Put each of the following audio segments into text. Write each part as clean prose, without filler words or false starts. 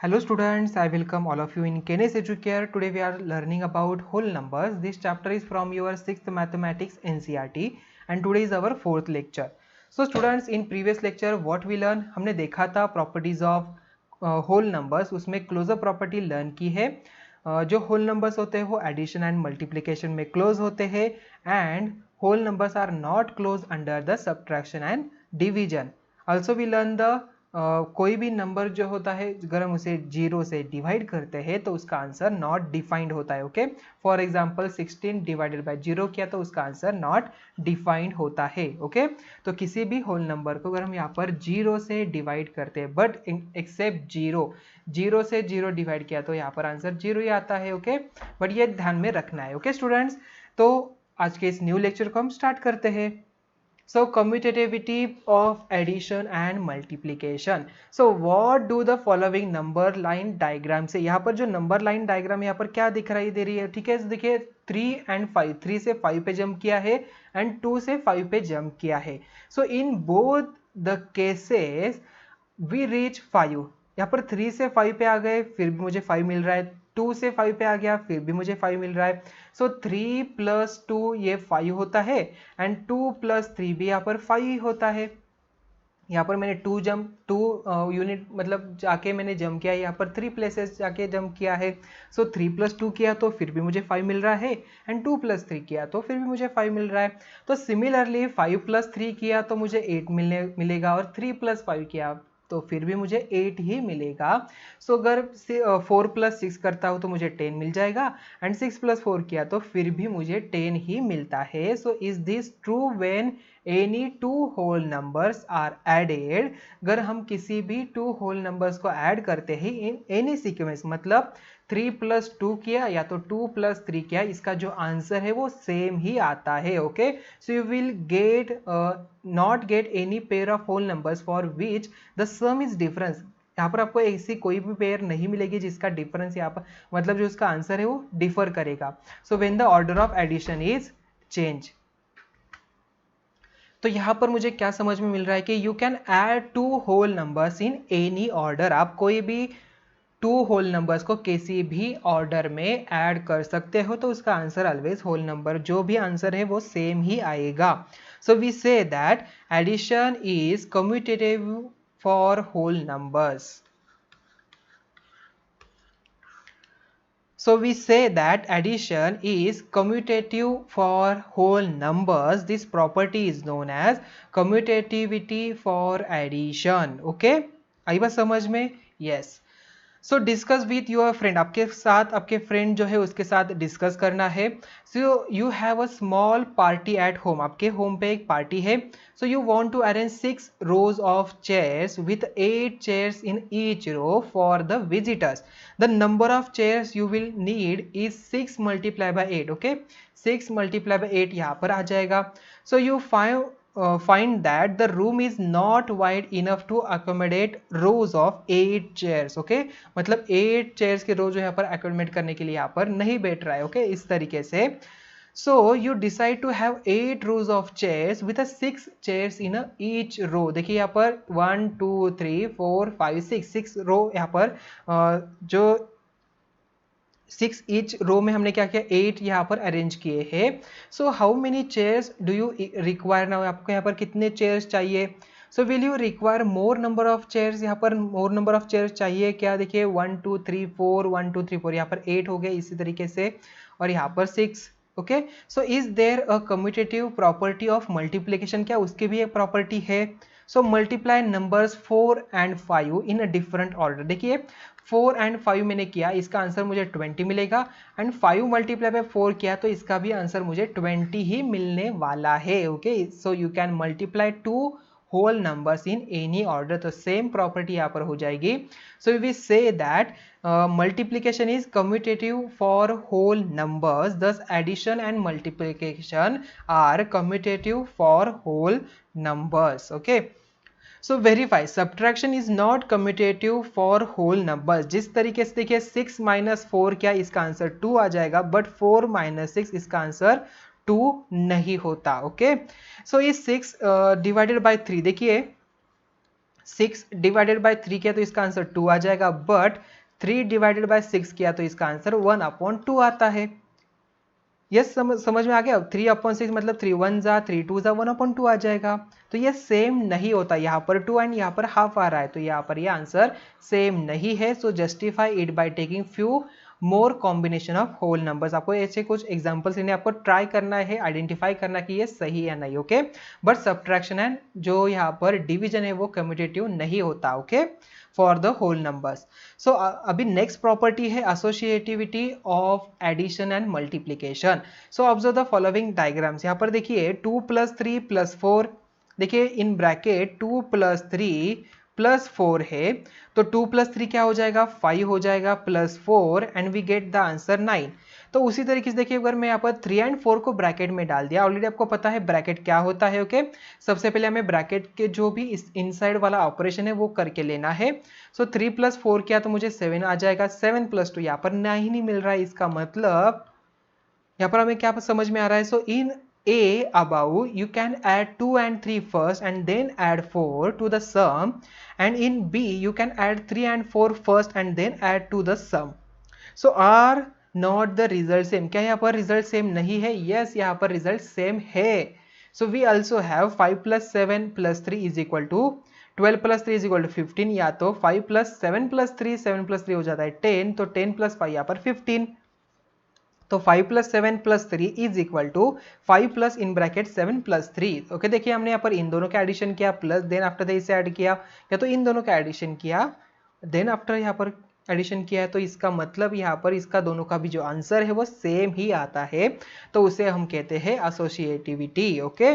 Hello students, I welcome all of you in Kenes Educare. Today we are learning about whole numbers. This chapter is from your 6th Mathematics NCERT and today is our 4th lecture. So students, in previous lecture what we learn, हमने देखा था properties of whole numbers. उसमें closure property learn की है. जो whole numbers होते हैं वो addition and multiplication में close होते हैं and whole numbers are not close under the subtraction and division. Also we learn the कोई भी नंबर जो होता है अगर हम उसे 0 से डिवाइड करते हैं तो उसका आंसर नॉट डिफाइंड होता है. Okay, for example 16 divided by 0 किया तो उसका आंसर नॉट डिफाइंड होता है. ओके, तो किसी भी होल नंबर को अगर हम यहाँ पर 0 से डिवाइड करते हैं बट एक्सेप्ट 0 से 0 डिवाइड किया तो यहाँ पर आंसर 0 ही आता है. ओके, बट ये ध्यान में रखना है. ओके स्टूडेंट्स, तो आज के इस न्यू लेक्चर को हम स्टार्ट करते हैं. So commutativity of addition and multiplication. So what do the following number line diagram से, यहाँ पर जो नंबर लाइन डायग्राम यहाँ पर क्या दिखाई दे रही है, ठीक है, देखिए 3 and 5, 3 से 5 पे जंप किया है एंड 2 से 5 पे जंप किया है. So in both the cases we reach 5. यहाँ पर 3 से 5 पे आ गए फिर भी मुझे 5 मिल रहा है, 2 से 5 पे आ गया फिर भी मुझे 5 मिल रहा है. सो 3 + 2 ये 5 होता है एंड 2 + 3 भी यहाँ पर 5 होता है. यहाँ पर मैंने 2 यूनिट मतलब जाके मैंने जंप किया, यहाँ पर 3 प्लेसेस जाके जंप किया है. सो 3 + 2 किया तो फिर भी मुझे 5 मिल रहा है एंड 2 + 3 किया तो फिर भी मुझे 5 मिल रहा है. तो सिमिलरली 5 + 3 किया तो मुझे 8 मिलेगा और 3 + 5 किया तो फिर भी मुझे 8 ही मिलेगा. सो अगर 4 + 6 करता हूँ तो मुझे 10 मिल जाएगा एंड 6 + 4 किया तो फिर भी मुझे 10 ही मिलता है. So is this true when any 2 whole numbers are added. अगर हम किसी भी 2 होल नंबर्स को ऐड करते हैं इन एनी सीक्वेंस, मतलब 3 + 2 किया या तो 2 + 3 किया, इसका जो आंसर है वो सेम ही आता है. Okay, so you will get not get any pair of whole numbers for which the sum is difference. यहाँ पर आपको ऐसी कोई भी पेयर नहीं मिलेगी जिसका डिफरेंस यहाँ पर मतलब जो उसका आंसर है वो डिफर करेगा. So when the order of addition is change. तो यहाँ पर मुझे क्या समझ में मिल रहा है कि you can add 2 whole numbers in any order. आप कोई भी 2 होल नंबर्स को किसी भी ऑर्डर में ऐड कर सकते हो तो उसका आंसर ऑलवेज होल नंबर, जो भी आंसर है वो सेम ही आएगा. So we say that addition is commutative for whole numbers. So we say that addition is commutative for whole numbers. This property is known as commutativity for addition. Okay, आई बात समझ में? Yes. So discuss with your friend, आपके साथ आपके friend जो है उसके साथ डिस्कस करना है. So you have a small party at home, आपके होम पे एक पार्टी है. So you want to arrange 6 rows of chairs with 8 chairs in each row for the visitors. The number of chairs you will need is 6 × 8. Okay, 6 × 8 यहाँ पर आ जाएगा. So you find that the room is not wide enough to accommodate rows of 8 chairs. okay, मतलब 8 chairs के row जो यहाँ पर accommodate करने के लिए यहाँ पर नहीं बैठ रहा है. okay, इस तरीके से so you decide to have 8 rows of chairs with a 6 chairs in a each row. देखिए यहाँ पर 1 2 3 4 5 6 row यहाँ पर जो 6 ईच रो में हमने क्या किया, 8 यहाँ पर अरेंज किए हैं. So how many chairs do you require now, आपको यहाँ पर कितने चेयर्स चाहिए. So will you require more number of chairs, यहाँ पर मोर नंबर ऑफ चेयर्स चाहिए क्या, देखिए 1 2 3 4 1 2 3 4 यहाँ पर 8 हो गए इसी तरीके से और यहाँ पर 6. Okay, so is there a commutative property of multiplication, क्या उसकी भी एक प्रॉपर्टी है. So multiply numbers 4 and 5 in a different order. देखिए 4 and 5 मैंने किया, इसका आंसर मुझे 20 मिलेगा एंड 5 × 4 किया तो इसका भी आंसर मुझे 20 ही मिलने वाला है. Okay, so you can multiply 2 whole numbers in any order. तो सेम प्रॉपर्टी यहाँ पर हो जाएगी. So we say that multiplication is commutative for whole numbers, thus addition and multiplication are commutative for whole numbers. okay, so verify subtraction is not commutative for whole numbers. जिस तरीके से देखिए 6 - 4 क्या, इसका आंसर 2 आ जाएगा बट 4 - 6 इसका answer 2 नहीं होता. ओके, सो इस 6 डिवाइडेड बाय 3, देखिए 6 डिवाइडेड बाय 3 किया तो इसका आंसर 2 आ जाएगा, बट 3 डिवाइडेड बाय 6 किया तो इसका आंसर 1/2 आता है। यस, समझ में आ गया। 3/6 मतलब 3 1 जा 3 2 जा 1/2 आ जाएगा। तो ये सेम नहीं होता, यहाँ पर 2 एंड यहाँ पर हाफ आ रहा है, तो यहाँ पर ये आंसर सेम नहीं है। So justify it by taking few more combination of whole numbers. आपको ऐसे कुछ एग्जांपल्स लेने, आपको ट्राई करना है, आइडेंटिफाई करना कि ये सही है नहीं, ओके। बट सब्ट्रैक्शन एंड जो यहाँ पर डिवीजन है वो कम्यूटेटिव नहीं होता, okay, for the whole numbers. So अभी नेक्स्ट प्रॉपर्टी है associativity of addition and multiplication. So observe the following diagrams. यहाँ पर देखिए 2 + 3 + 4, देखिए इन ब्रैकेट 2 + 3 + 4 है, तो 2 + 3 क्या हो जाएगा 5 हो जाएगा, +4 and we get the answer 9। तो उसी तरीके से देखिए अगर मैं यहाँ पर 3 एंड 4 को ब्रैकेट में डाल दिया, ऑलरेडी आपको पता है ब्रैकेट क्या होता है, ओके। सबसे पहले हमें ब्रैकेट के जो भी इस इनसाइड वाला ऑपरेशन है वो करके लेना है। सो 3 + 4 किया तो मुझे 7 आ जाएगा, 7 + 2 यहाँ पर नहीं मिल रहा है, इसका मतलब यहाँ पर हमें क्या समझ में आ रहा है। So in A above you can add 2 and 3 first and then add 4 to the sum, and in B you can add 3 and 4 first and then add to the sum. So are not the result same? क्या यहाँ पर result same नहीं है? Yes, यहाँ पर result same है। So we also have 5 + 7 + 3 is equal to 12 + 3 is equal to 15, या तो 5 + 7 + 3, 7 + 3 हो जाता है 10, तो 10 + 5 यहाँ पर 15। तो 5 + 7 + 3 is equal to 5 plus in bracket 7 + 3। Okay, देखिए हमने यहाँ पर इन दोनों का एडिशन किया, प्लस देन आफ्टर द इसे ऐड किया, या तो इन दोनों का एडिशन किया देन आफ्टर यहाँ पर एडिशन किया है, तो इसका मतलब यहाँ पर इसका दोनों का भी जो आंसर है वो सेम ही आता है, तो उसे हम कहते हैं एसोसिएटिविटी, ओके।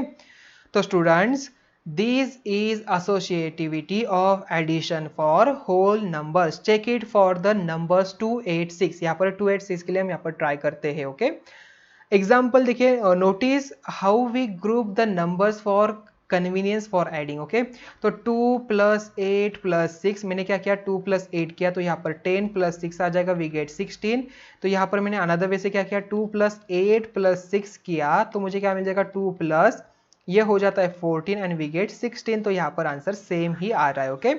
तो students, this is associativity of addition for whole numbers. Check it for the numbers 286। यहाँ पर 286 के लिए हम यहाँ पर ट्राई करते हैं, ओके। एग्जाम्पल देखिए, notice how we group the numbers for convenience for adding, okay. तो 2 + 8 + 6, मैंने क्या किया 2 + 8 किया, तो यहाँ पर 10 + 6 आ जाएगा, वी गेट 16। तो यहाँ पर मैंने अनदर वे से क्या किया 2 + 8 + 6 किया, तो मुझे क्या मिल जाएगा 2+, ये हो जाता है 14 एंड वी गेट 16। तो यहाँ पर आंसर सेम ही आ रहा है, ओके।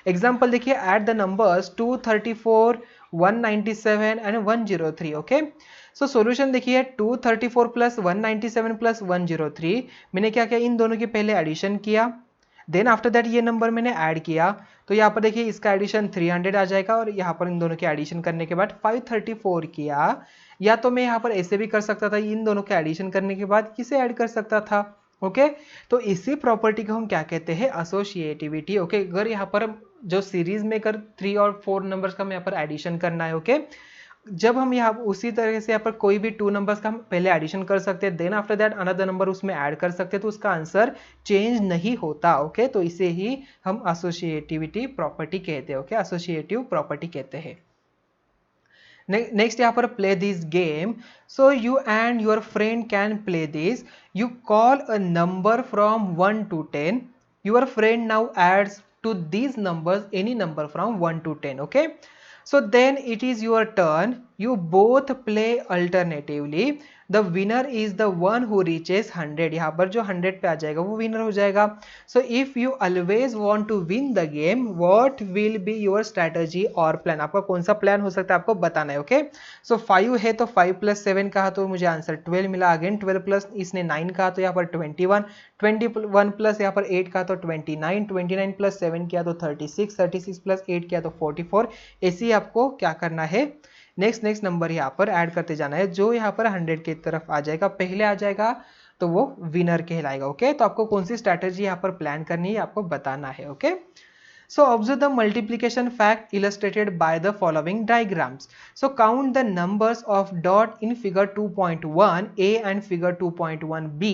एग्जाम्पल देखिए, add the numbers 234, 197 and 103, okay. So solution देखिए 234 + 197 + 103, मैंने क्या किया इन दोनों के पहले एडिशन किया, देन आफ्टर दैट ये नंबर मैंने ऐड किया, तो यहाँ पर देखिए इसका एडिशन 300 आ जाएगा, और यहाँ पर इन दोनों के एडिशन करने के बाद 534 किया, या तो मैं यहाँ पर ऐसे भी कर सकता था, इन दोनों के एडिशन करने के बाद किसे ऐड कर सकता था, ओके। तो इसी प्रॉपर्टी को हम क्या कहते हैं एसोसिएटिविटी, ओके। अगर यहाँ पर जो सीरीज में अगर 3 और 4 नंबर्स का हम यहाँ पर एडिशन करना है, ओके, जब हम यहाँ उसी तरह से यहाँ पर कोई भी 2 नंबर्स का हम पहले एडिशन कर सकते हैं, then after that another number उसमें ऐड कर सकते हैं, तो उसका आंसर चेंज नहीं होता, ओके। तो इसे ही हम एसोसिएटिविटी प्रॉपर्टी कहते हैं, ओके, एसोसिएटिव प्रॉपर्टी कहते हैं। नेक्स्ट यहाँ पर play this game. So you and your friend can play this. You call a number from 1 to 10। Your friend now adds to these numbers any number from 1 to 10, okay. So then it is your turn. You both play alternatively. The winner is the one who reaches 100। यहाँ पर जो 100 पे आ जाएगा वो winner हो जाएगा। So if you always want to win the game, what will be your strategy or plan? आपका कौन सा प्लान हो सकता है आपको बताना है, ओके। सो 5 है तो 5 + 7 कहा तो मुझे आंसर 12 मिला, अगेन 12 प्लस इसने 9 कहा तो यहाँ पर 21, 21 प्लस यहाँ पर 8 कहा तो 29, 29 + 7 किया तो 36, 36 + 8 किया तो 44। ऐसे ही आपको क्या करना है, नेक्स्ट नंबर यहाँ पर ऐड करते जाना है, जो यहाँ पर 100 की तरफ आ जाएगा पहले आ जाएगा तो वो विनर कहलाएगा, ओके। तो आपको कौन सी स्ट्रैटेजी यहाँ पर प्लान करनी है आपको बताना है, okay. So observe the multiplication fact illustrated by the following diagrams. So count the numbers of dot in figure 2.1 A and figure 2.1 B.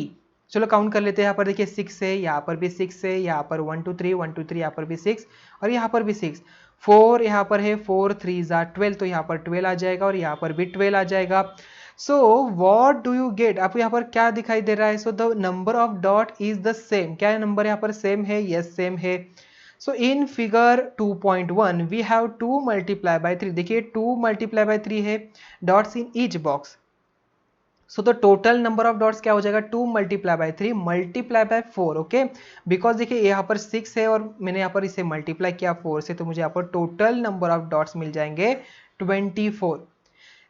चलो काउंट कर लेते हैं। यहाँ पर देखिए 6 है, यहाँ पर भी 6 है, यहाँ पर 1 2 3 1 2 3, यहाँ पर भी 6 और यहाँ पर भी 6, 4 यहाँ पर है, 4 3 ज़ा 12, तो यहाँ पर 12 आ जाएगा और यहाँ पर भी 12 आ जाएगा। So what do you get, आपको यहाँ पर क्या दिखाई दे रहा है? So the number of dot is the same. क्या नंबर यहाँ पर सेम है? यस सेम है। So in figure 2.1 we have 2 multiply by 3। देखिए 2 multiply by 3 है, dots in each box। सो तो टोटल नंबर ऑफ डॉट्स क्या हो जाएगा 2 multiply by 3 multiply by 4 okay because देखिए यहाँ पर 6 है और मैंने यहाँ पर इसे मल्टीप्लाई किया 4 से तो मुझे यहाँ पर टोटल नंबर ऑफ डॉट्स मिल जाएंगे 24.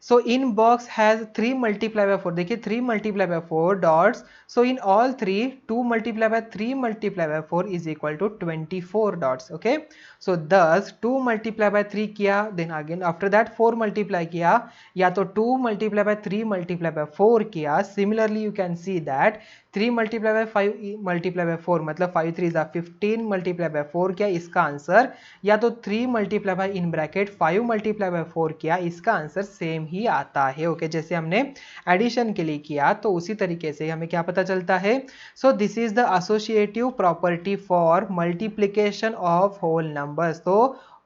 So in box has 3 multiply by 4 देखिए 3 multiply by 4 dots. So in all 3 2 multiply by 3 multiply by 4 is equal to 24 dots. Okay. So thus 2 multiply by 3 किया then again after that 4 multiply किया या तो 2 multiply by 3 multiply by 4 किया. Similarly you can see that 3 multiply by 5 multiply by 4 मतलब 5 3 is 15 multiply by 4 किया इसका answer या तो 3 multiply by in bracket 5 multiply by 4 किया इसका आंसर सेम ही आता है ओके जैसे हमने एडिशन के लिए किया तो उसी तरीके से हमें क्या पता चलता है so this is the associative property for multiplication of whole numbers तो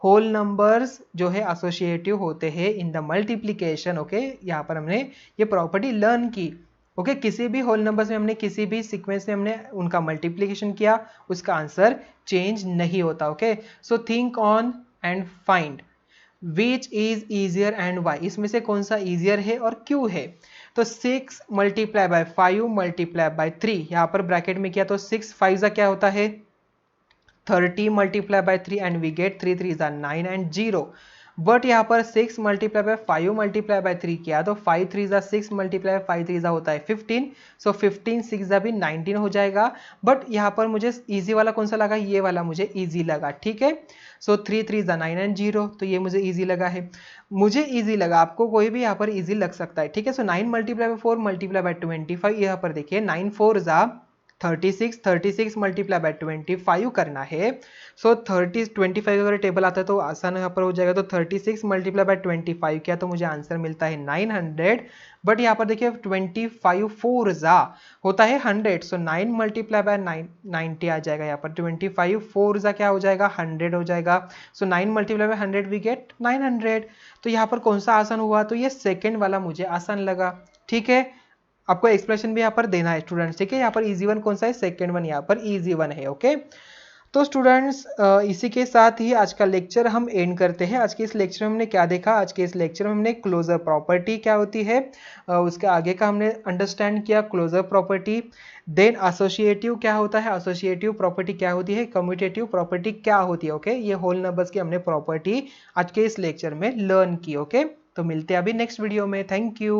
होल नंबर्स जो है एसोसिएटिव होते हैं इन द मल्टीप्लिकेशन ओके यहाँ पर हमने ये प्रॉपर्टी लर्न की ओके किसी भी होल नंबर्स में हमने किसी भी सीक्वेंस में हमने उनका मल्टीप्लिकेशन किया उसका आंसर चेंज नहीं होता okay so think on and find which is easier and why इसमें से कौन सा ईजियर है और क्यों है तो 6 मल्टीप्लाई बाय 5 मल्टीप्लाई बाय 3 यहाँ पर ब्रैकेट में किया तो 6 5 का क्या होता है 30 multiply by 3 and we get 3 3 9 and 0 but यहाँ पर 6 मल्टीप्लाई बाय 5 मल्टीप्लाई बाय 3 किया तो 5 3 6 मल्टीप्लाई 5 3 होता है 15 सो 15 6 भी 19 हो जाएगा बट यहाँ पर मुझे इजी वाला कौन सा लगा ये वाला मुझे इजी लगा ठीक है सो 3 3 9 एंड 0 तो ये मुझे इजी लगा है मुझे इजी लगा आपको कोई भी यहाँ पर इजी लग सकता है ठीक है सो 9 मल्टीप्लाई बाय 4 मल्टीप्लाई बाय 25 यहाँ पर देखिए 9 4 36 मल्टीप्लाई बाय 25 करना है सो 25 अगर टेबल आता है तो आसान यहाँ पर हो जाएगा तो 36 मल्टीप्लाई बाय 25 किया तो मुझे आंसर मिलता है 900 बट यहाँ पर देखिए 25 4 होता है 100 सो 9 मल्टीप्लाई बाय 90 आ जाएगा यहाँ पर 25 4 क्या हो जाएगा 100 हो जाएगा सो 9 मल्टीप्लाई बाय 100 वी गेट 900 तो यहाँ पर कौन सा आसान हुआ तो ये सेकेंड वाला मुझे आसान लगा ठीक है आपको एक्सप्लेनेशन भी यहाँ पर देना है स्टूडेंट्स ठीक है यहाँ पर इजी वन कौन सा है सेकेंड वन यहाँ पर इजी वन है ओके तो स्टूडेंट्स इसी के साथ ही आज का लेक्चर हम एंड करते हैं आज के इस लेक्चर में हमने क्या देखा आज के इस लेक्चर में हमने क्लोजर प्रॉपर्टी क्या होती है उसके आगे का हमने अंडरस्टैंड किया क्लोजर प्रॉपर्टी देन एसोसिएटिव क्या होता है एसोसिएटिव प्रॉपर्टी क्या होती है कम्यूटेटिव प्रॉपर्टी क्या होती है ओके ये होल नंबर्स की हमने प्रॉपर्टी आज के इस लेक्चर में लर्न की ओके तो मिलते हैं अभी नेक्स्ट वीडियो में थैंक यू